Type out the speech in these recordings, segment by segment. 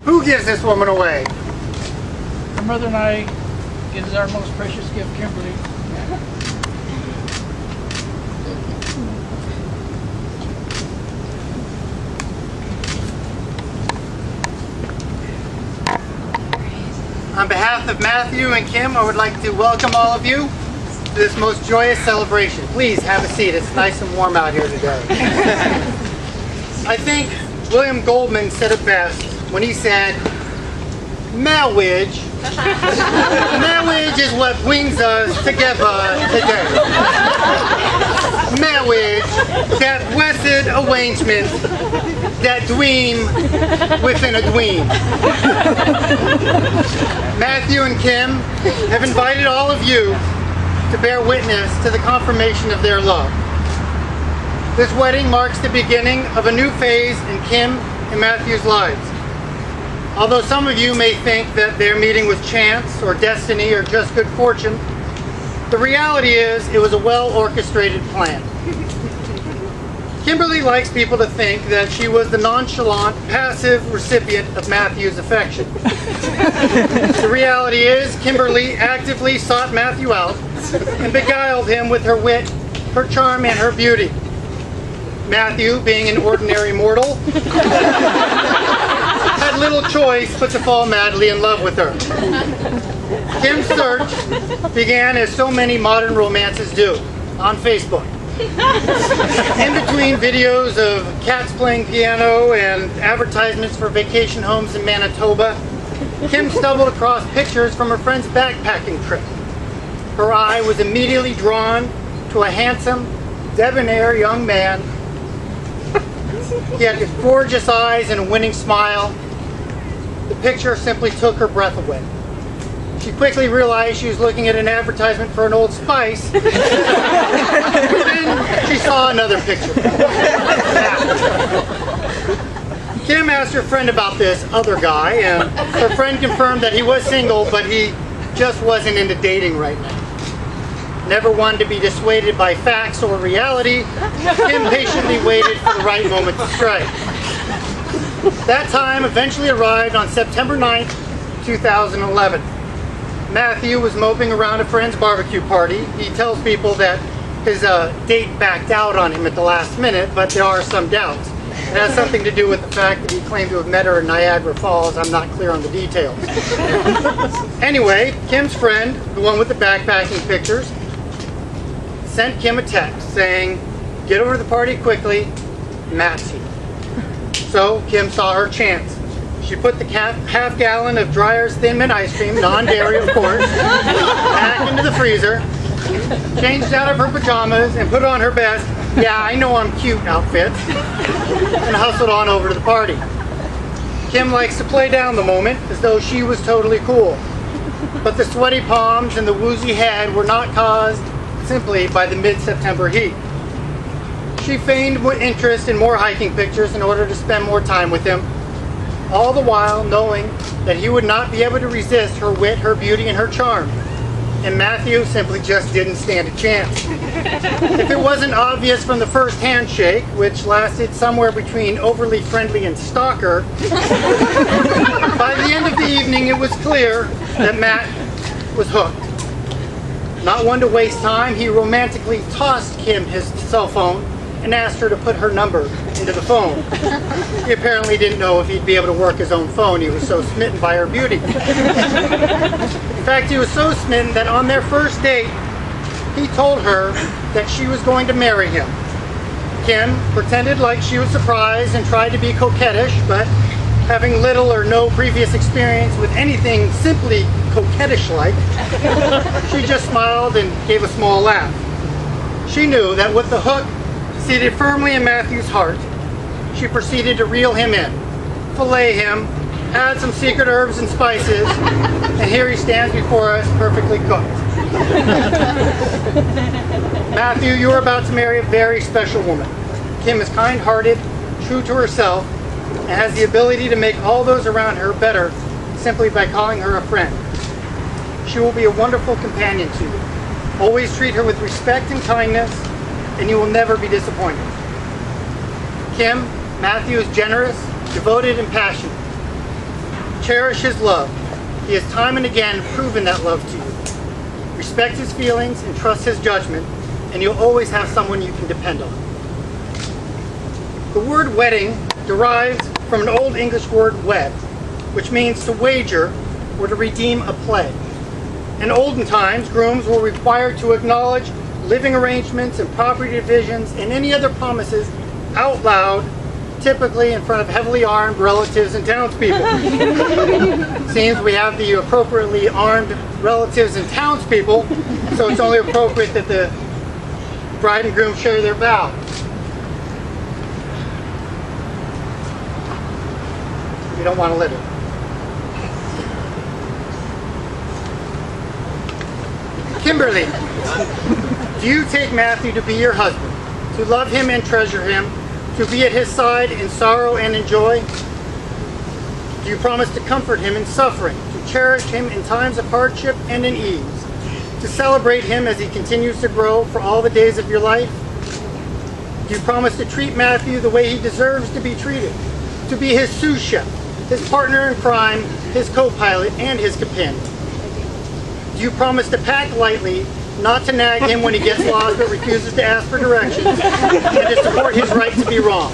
Who gives this woman away? Her mother and I gives our most precious gift, Kimberly. On behalf of Matthew and Kim, I would like to welcome all of you to this most joyous celebration. Please have a seat. It's nice and warm out here today. I think William Goldman said it best when he said, marriage is what brings us together today. Marriage, that blessed arrangement, that dream within a dream. Matthew and Kim have invited all of you to bear witness to the confirmation of their love. This wedding marks the beginning of a new phase in Kim and Matthew's lives. Although some of you may think that their meeting was chance or destiny or just good fortune, the reality is it was a well-orchestrated plan. Kimberly likes people to think that she was the nonchalant, passive recipient of Matthew's affection. The reality is Kimberly actively sought Matthew out and beguiled him with her wit, her charm, and her beauty. Matthew, being an ordinary mortal, had little choice but to fall madly in love with her. Kim's search began as so many modern romances do, on Facebook. In between videos of cats playing piano and advertisements for vacation homes in Manitoba, Kim stumbled across pictures from her friend's backpacking trip. Her eye was immediately drawn to a handsome, debonair young man. He had gorgeous eyes and a winning smile. The picture simply took her breath away. She quickly realized she was looking at an advertisement for an Old Spice. Then she saw another picture. Kim asked her friend about this other guy, and her friend confirmed that he was single, but he just wasn't into dating right now. Never one to be dissuaded by facts or reality, Kim patiently waited for the right moment to strike. That time eventually arrived on September 9th, 2011. Matthew was moping around a friend's barbecue party. He tells people that his date backed out on him at the last minute, but there are some doubts. It has something to do with the fact that he claimed to have met her in Niagara Falls. I'm not clear on the details. Anyway, Kim's friend, the one with the backpacking pictures, sent Kim a text saying, "Get over to the party quickly, Matt's here." So Kim saw her chance. She put the half gallon of Dreyer's Thin Mint ice cream, non-dairy of course, back into the freezer, changed out of her pajamas and put on her best, "Yeah, I know I'm cute" outfit, and hustled on over to the party. Kim likes to play down the moment as though she was totally cool. But the sweaty palms and the woozy head were not caused simply by the mid-September heat. She feigned interest in more hiking pictures in order to spend more time with him, all the while knowing that he would not be able to resist her wit, her beauty, and her charm. And Matthew simply just didn't stand a chance. If it wasn't obvious from the first handshake, which lasted somewhere between overly friendly and stalker, by the end of the evening it was clear that Matt was hooked. Not one to waste time, he romantically tossed Kim his cell phone and asked her to put her number into the phone. He apparently didn't know if he'd be able to work his own phone. He was so smitten by her beauty. In fact, he was so smitten that on their first date, he told her that she was going to marry him. Kim pretended like she was surprised and tried to be coquettish, but having little or no previous experience with anything simply coquettish-like, she just smiled and gave a small laugh. She knew that with the hook seated firmly in Matthew's heart, she proceeded to reel him in, fillet him, add some secret herbs and spices, and here he stands before us perfectly cooked. Matthew, you are about to marry a very special woman. Kim is kind-hearted, true to herself, and has the ability to make all those around her better simply by calling her a friend. She will be a wonderful companion to you. Always treat her with respect and kindness, and you will never be disappointed. Kim, Matthew is generous, devoted, and passionate. Cherish his love. He has time and again proven that love to you. Respect his feelings and trust his judgment, and you'll always have someone you can depend on. The word wedding derives from an Old English word wed, which means to wager or to redeem a pledge. In olden times, grooms were required to acknowledge living arrangements and property divisions and any other promises out loud, typically in front of heavily armed relatives and townspeople. Seems we have the appropriately armed relatives and townspeople, so it's only appropriate that the bride and groom share their vows. You don't want to live it. Kimberly, do you take Matthew to be your husband, to love him and treasure him, to be at his side in sorrow and in joy? Do you promise to comfort him in suffering, to cherish him in times of hardship and in ease, to celebrate him as he continues to grow for all the days of your life? Do you promise to treat Matthew the way he deserves to be treated, to be his sous chef, his partner in crime, his co-pilot, and his companion? Do you promise to pack lightly, not to nag him when he gets lost but refuses to ask for directions, and to support his right to be wrong?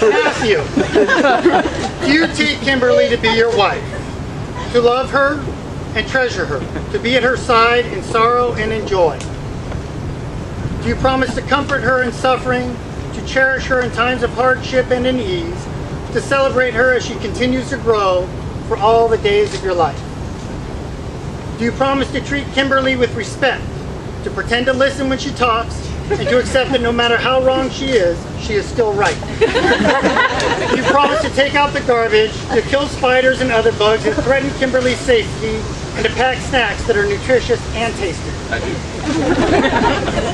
Matthew, do you take Kimberly to be your wife, to love her and treasure her, to be at her side in sorrow and in joy? Do you promise to comfort her in suffering, to cherish her in times of hardship and in ease, to celebrate her as she continues to grow for all the days of your life? Do you promise to treat Kimberly with respect, to pretend to listen when she talks, and to accept that no matter how wrong she is still right? You promise to take out the garbage, to kill spiders and other bugs, and threaten Kimberly's safety, and to pack snacks that are nutritious and tasty?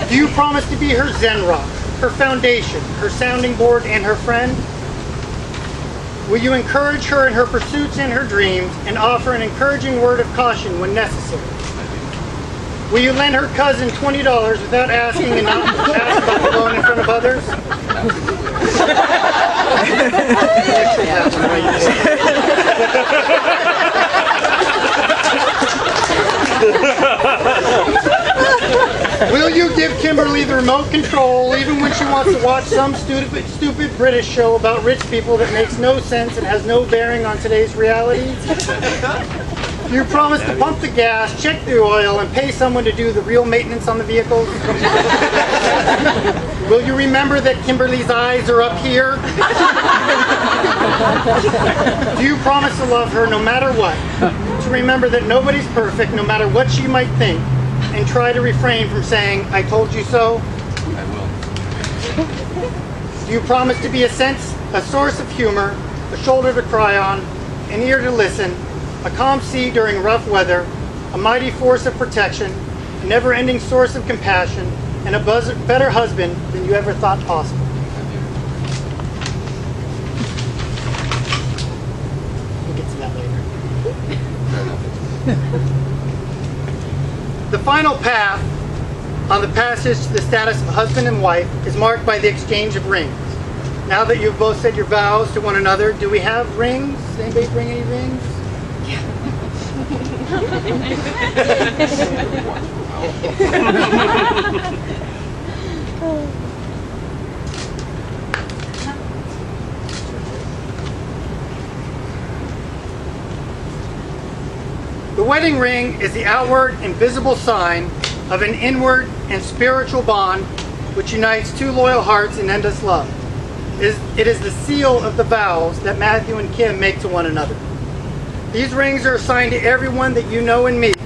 Do you promise to be her Zen rock, her foundation, her sounding board, and her friend? Will you encourage her in her pursuits and her dreams, and offer an encouraging word of caution when necessary? Will you lend her cousin $20 without asking and not ask about the loan in front of others? Will you give Kimberly the remote control even when she wants to watch some stupid British show about rich people that makes no sense and has no bearing on today's reality? Do you promise to pump the gas, check the oil, and pay someone to do the real maintenance on the vehicles? Will you remember that Kimberly's eyes are up here? Do you promise to love her no matter what? To remember that nobody's perfect, no matter what she might think, and try to refrain from saying, "I told you so"? I will. Do you promise to be a source of humor, a shoulder to cry on, an ear to listen, a calm sea during rough weather, a mighty force of protection, a never-ending source of compassion, and a better husband than you ever thought possible? We'll get to that later. The final path on the passage to the status of husband and wife is marked by the exchange of rings. Now that you've both said your vows to one another, do we have rings? Does anybody bring any rings? The wedding ring is the outward and visible sign of an inward and spiritual bond which unites two loyal hearts in endless love. It is the seal of the vows that Matthew and Kim make to one another. These rings are a sign to everyone that you know and meet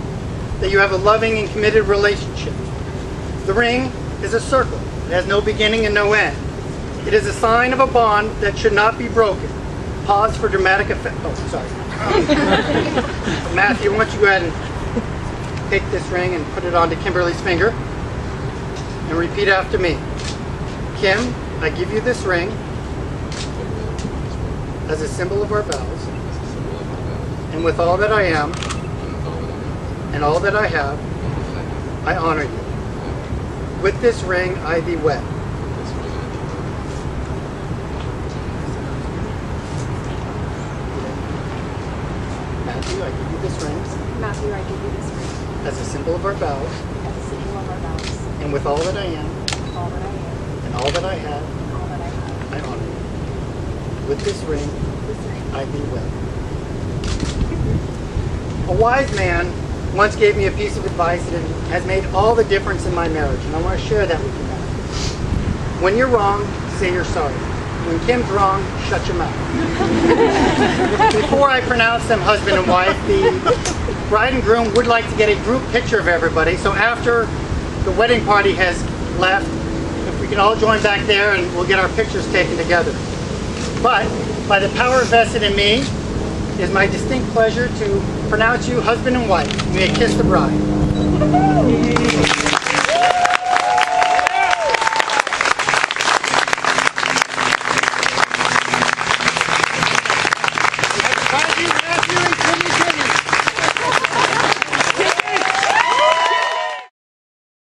that you have a loving and committed relationship. The ring is a circle. It has no beginning and no end. It is a sign of a bond that should not be broken. Pause for dramatic effect. Oh, sorry. Matthew, why don't you go ahead and take this ring and put it onto Kimberly's finger. and repeat after me. Kim, I give you this ring as a symbol of our vows, and with all that I am and all that I have, I honor you. With this ring, I thee wed. Matthew, I give you this ring Matthew, I give you this ring as a symbol of our vows, as a symbol of our vows, and with all that I am with all that I am and all that I have, and all that I have. I honor you. With this ring, This ring, I thee wed. A wise man once gave me a piece of advice that has made all the difference in my marriage, and I want to share that with you now. When you're wrong, say you're sorry. When Kim's wrong, shut your mouth. Before I pronounce them husband and wife, the bride and groom would like to get a group picture of everybody. So after the wedding party has left, if we can all join back there and we'll get our pictures taken together. But by the power vested in me, it is my distinct pleasure to pronounce you husband and wife. You may kiss the bride.